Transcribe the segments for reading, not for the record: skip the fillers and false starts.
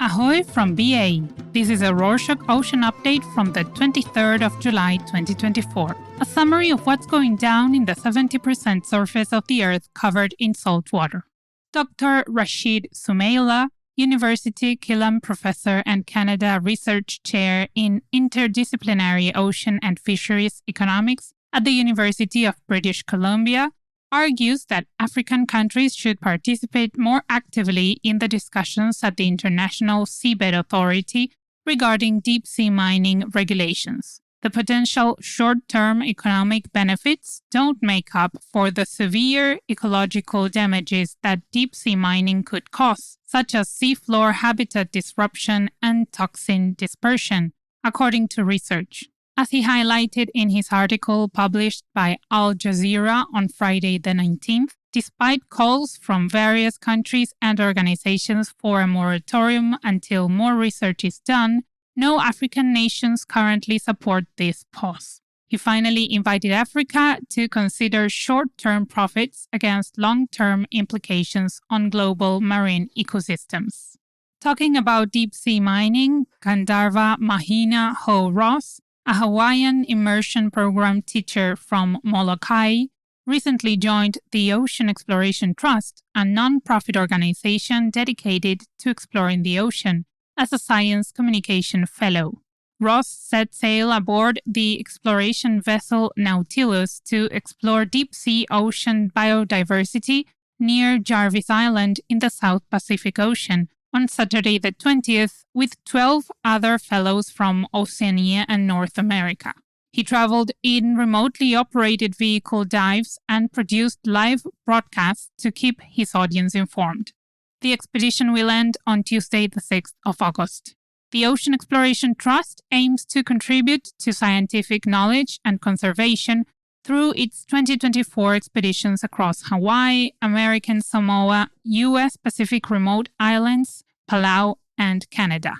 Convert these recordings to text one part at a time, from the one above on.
Ahoy from BA. This is a Rorschach Ocean update from the 23rd of July 2024. A summary of what's going down in the 70% surface of the Earth covered in salt water. Dr. Rashid Soumaila, University Killam Professor and Canada Research Chair in Interdisciplinary Ocean and Fisheries Economics at the University of British Columbia, argues that African countries should participate more actively in the discussions at the International Seabed Authority regarding deep-sea mining regulations. The potential short-term economic benefits don't make up for the severe ecological damages that deep-sea mining could cause, such as seafloor habitat disruption and toxin dispersion, according to research. As he highlighted in his article published by Al Jazeera on Friday the 19th, despite calls from various countries and organizations for a moratorium until more research is done, no African nations currently support this pause. He finally invited Africa to consider short-term profits against long-term implications on global marine ecosystems. Talking about deep-sea mining, Gandharva Mahina Ho Ross, a Hawaiian immersion program teacher from Molokai, recently joined the Ocean Exploration Trust, a non-profit organization dedicated to exploring the ocean, as a science communication fellow. Ross set sail aboard the exploration vessel Nautilus to explore deep-sea ocean biodiversity near Jarvis Island in the South Pacific Ocean on Saturday the 20th with 12 other fellows from Oceania and North America. He traveled in remotely operated vehicle dives and produced live broadcasts to keep his audience informed. The expedition will end on Tuesday the 6th of August. The Ocean Exploration Trust aims to contribute to scientific knowledge and conservation through its 2024 expeditions across Hawaii, American Samoa, U.S. Pacific Remote Islands, Palau, and Canada.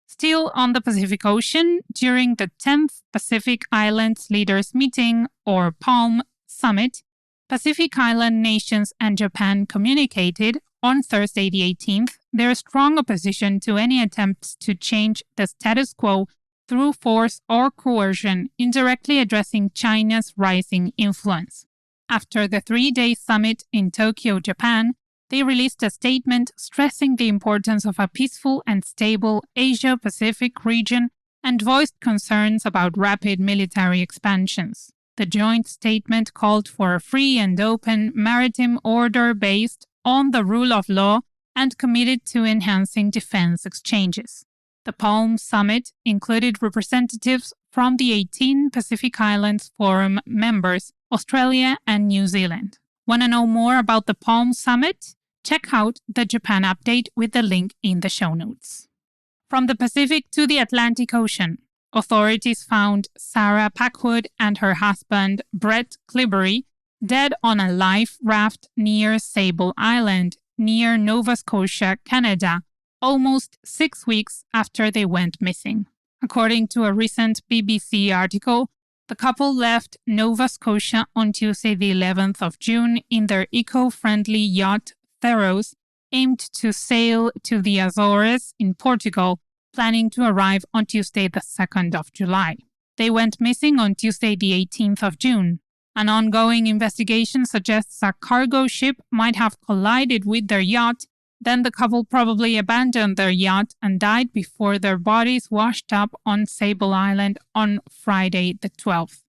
Still on the Pacific Ocean, during the 10th Pacific Islands Leaders Meeting, or PALM, Summit, Pacific Island nations and Japan communicated on Thursday the 18th their strong opposition to any attempts to change the status quo through force or coercion, indirectly addressing China's rising influence. After the 3-day summit in Tokyo, Japan, they released a statement stressing the importance of a peaceful and stable Asia-Pacific region and voiced concerns about rapid military expansions. The joint statement called for a free and open maritime order based on the rule of law and committed to enhancing defense exchanges. The PALM Summit included representatives from the 18 Pacific Islands Forum members, Australia and New Zealand. Want to know more about the PALM Summit? Check out the Japan update with the link in the show notes. From the Pacific to the Atlantic Ocean, authorities found Sarah Packwood and her husband, Brett Clibbery, dead on a life raft near Sable Island, near Nova Scotia, Canada, almost 6 weeks after they went missing. According to a recent BBC article, the couple left Nova Scotia on Tuesday the 11th of June in their eco-friendly yacht Theros, aimed to sail to the Azores in Portugal, planning to arrive on Tuesday the 2nd of July. They went missing on Tuesday the 18th of June. An ongoing investigation suggests a cargo ship might have collided with their yacht. Then the couple probably abandoned their yacht and died before their bodies washed up on Sable Island on Friday the 12th.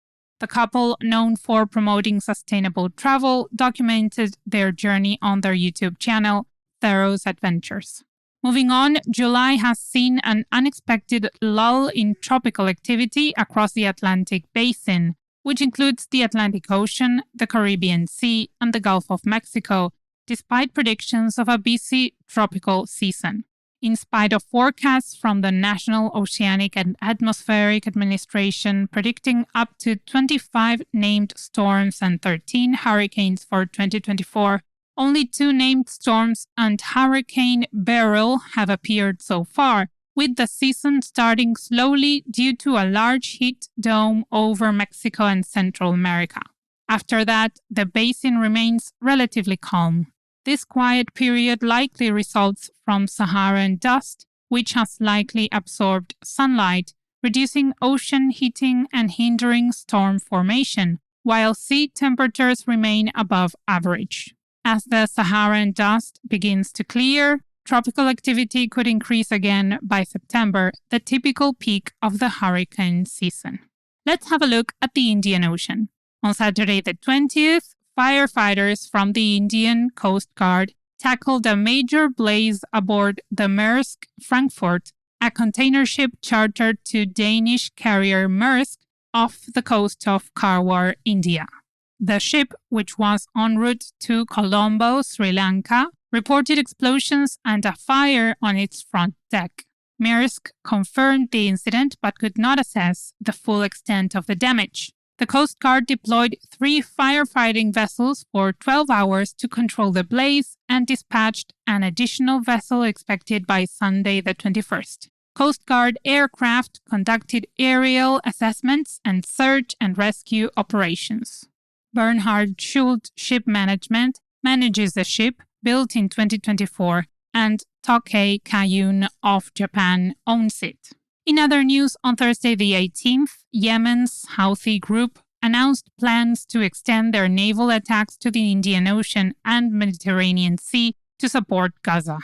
The couple, known for promoting sustainable travel, documented their journey on their YouTube channel, Theros Adventures. Moving on, July has seen an unexpected lull in tropical activity across the Atlantic Basin, which includes the Atlantic Ocean, the Caribbean Sea, and the Gulf of Mexico, despite predictions of a busy tropical season. In spite of forecasts from the National Oceanic and Atmospheric Administration predicting up to 25 named storms and 13 hurricanes for 2024, only 2 named storms and Hurricane Beryl have appeared so far, with the season starting slowly due to a large heat dome over Mexico and Central America. After that, the basin remains relatively calm. This quiet period likely results from Saharan dust, which has likely absorbed sunlight, reducing ocean heating and hindering storm formation, while sea temperatures remain above average. As the Saharan dust begins to clear, tropical activity could increase again by September, the typical peak of the hurricane season. Let's have a look at the Indian Ocean. On Saturday the 20th, firefighters from the Indian Coast Guard tackled a major blaze aboard the Maersk Frankfurt, a container ship chartered to Danish carrier Maersk off the coast of Karwar, India. The ship, which was en route to Colombo, Sri Lanka, reported explosions and a fire on its front deck. Maersk confirmed the incident but could not assess the full extent of the damage. The Coast Guard deployed 3 firefighting vessels for 12 hours to control the blaze and dispatched an additional vessel expected by Sunday the 21st. Coast Guard aircraft conducted aerial assessments and search and rescue operations. Bernhard Schult Ship Management manages the ship, built in 2024, and Tokei Kayun of Japan owns it. In other news, on Thursday the 18th, Yemen's Houthi group announced plans to extend their naval attacks to the Indian Ocean and Mediterranean Sea to support Gaza.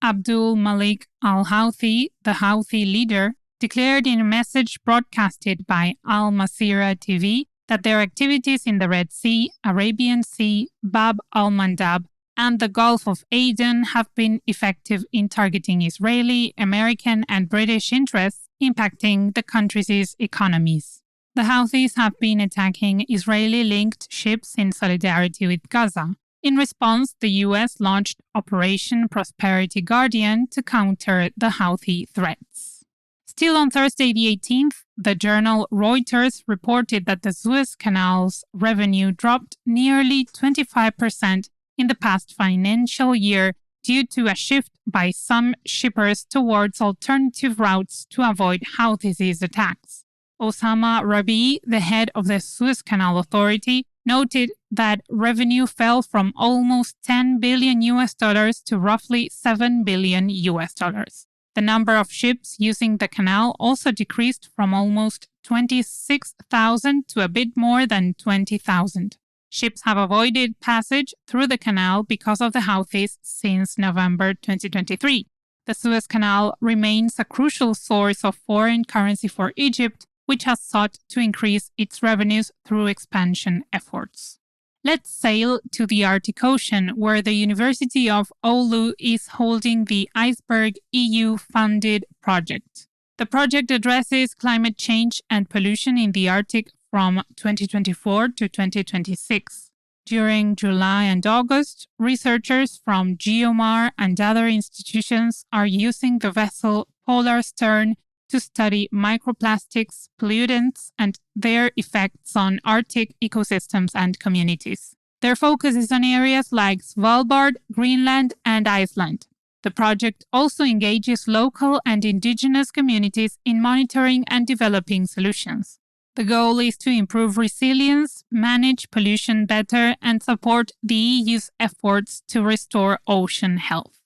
Abdul Malik al-Houthi, the Houthi leader, declared in a message broadcasted by Al Masira TV that their activities in the Red Sea, Arabian Sea, Bab al-Mandab, and the Gulf of Aden have been effective in targeting Israeli, American, and British interests, impacting the countries' economies. The Houthis have been attacking Israeli-linked ships in solidarity with Gaza. In response, the U.S. launched Operation Prosperity Guardian to counter the Houthi threats. Still on Thursday the 18th, the journal Reuters reported that the Suez Canal's revenue dropped nearly 25% in the past financial year due to a shift by some shippers towards alternative routes to avoid Houthis' attacks. Osama Rabi, the head of the Suez Canal Authority, noted that revenue fell from almost $10 billion to roughly $7 billion. The number of ships using the canal also decreased from almost 26,000 to a bit more than 20,000. Ships have avoided passage through the canal because of the Houthis since November 2023. The Suez Canal remains a crucial source of foreign currency for Egypt, which has sought to increase its revenues through expansion efforts. Let's sail to the Arctic Ocean, where the University of Oulu is holding the ICEBERG EU-funded project. The project addresses climate change and pollution in the Arctic from 2024 to 2026. During July and August, researchers from GeoMar and other institutions are using the vessel Polar Stern to study microplastics, pollutants, and their effects on Arctic ecosystems and communities. Their focus is on areas like Svalbard, Greenland, and Iceland. The project also engages local and indigenous communities in monitoring and developing solutions. The goal is to improve resilience, manage pollution better, and support the EU's efforts to restore ocean health.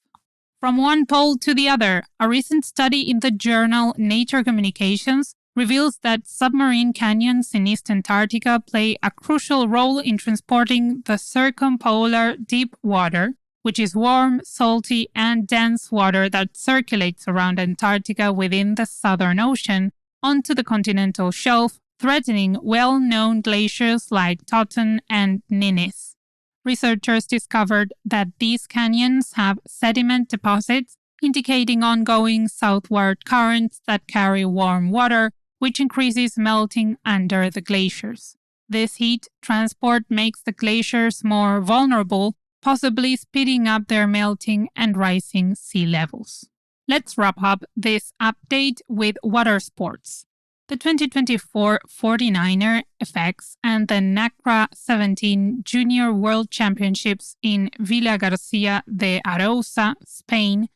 From one pole to the other, a recent study in the journal Nature Communications reveals that submarine canyons in East Antarctica play a crucial role in transporting the circumpolar deep water, which is warm, salty, and dense water that circulates around Antarctica within the Southern Ocean, onto the continental shelf, threatening well-known glaciers like Totten and Ninnis. Researchers discovered that these canyons have sediment deposits, indicating ongoing southward currents that carry warm water, which increases melting under the glaciers. This heat transport makes the glaciers more vulnerable, possibly speeding up their melting and rising sea levels. Let's wrap up this update with water sports. The 2024 49er FX and the NACRA 17 Junior World Championships in Villa Garcia de Arousa, Spain,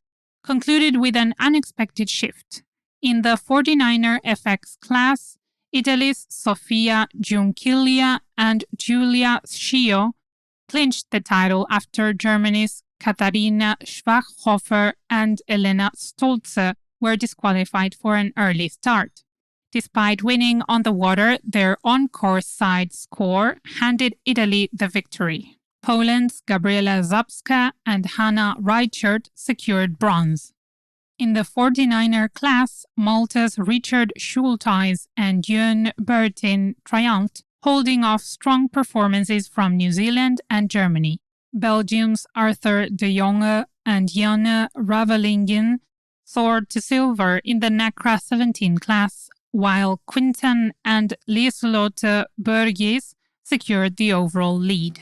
concluded with an unexpected shift. In the 49er FX class, Italy's Sofia Giunchiglia and Julia Schio clinched the title after Germany's Katharina Schwachhofer and Elena Stolze were disqualified for an early start. Despite winning on the water, their on-course side score handed Italy the victory. Poland's Gabriela Zabska and Hanna Reichert secured bronze. In the 49er class, Malta's Richard Schultheis and Jön Bertin triumphed, holding off strong performances from New Zealand and Germany. Belgium's Arthur de Jonge and Janne Ravelingen soared to silver in the NACRA 17 class, while Quinten and Lieselotte Burgess secured the overall lead.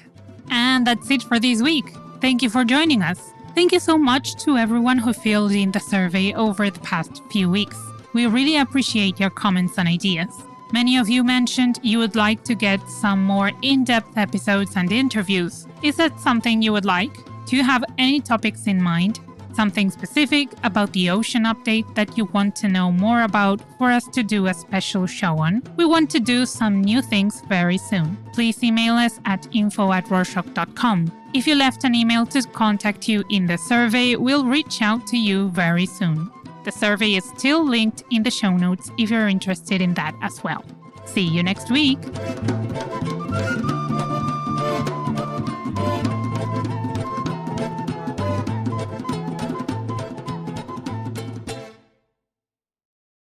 And that's it for this week. Thank you for joining us. Thank you so much to everyone who filled in the survey over the past few weeks. We really appreciate your comments and ideas. Many of you mentioned you would like to get some more in-depth episodes and interviews. Is that something you would like? Do you have any topics in mind? Something specific about the ocean update that you want to know more about for us to do a special show on? We want to do some new things very soon. Please email us at info@rorschach.com. If you left an email to contact you in the survey, we'll reach out to you very soon. The survey is still linked in the show notes if you're interested in that as well. See you next week!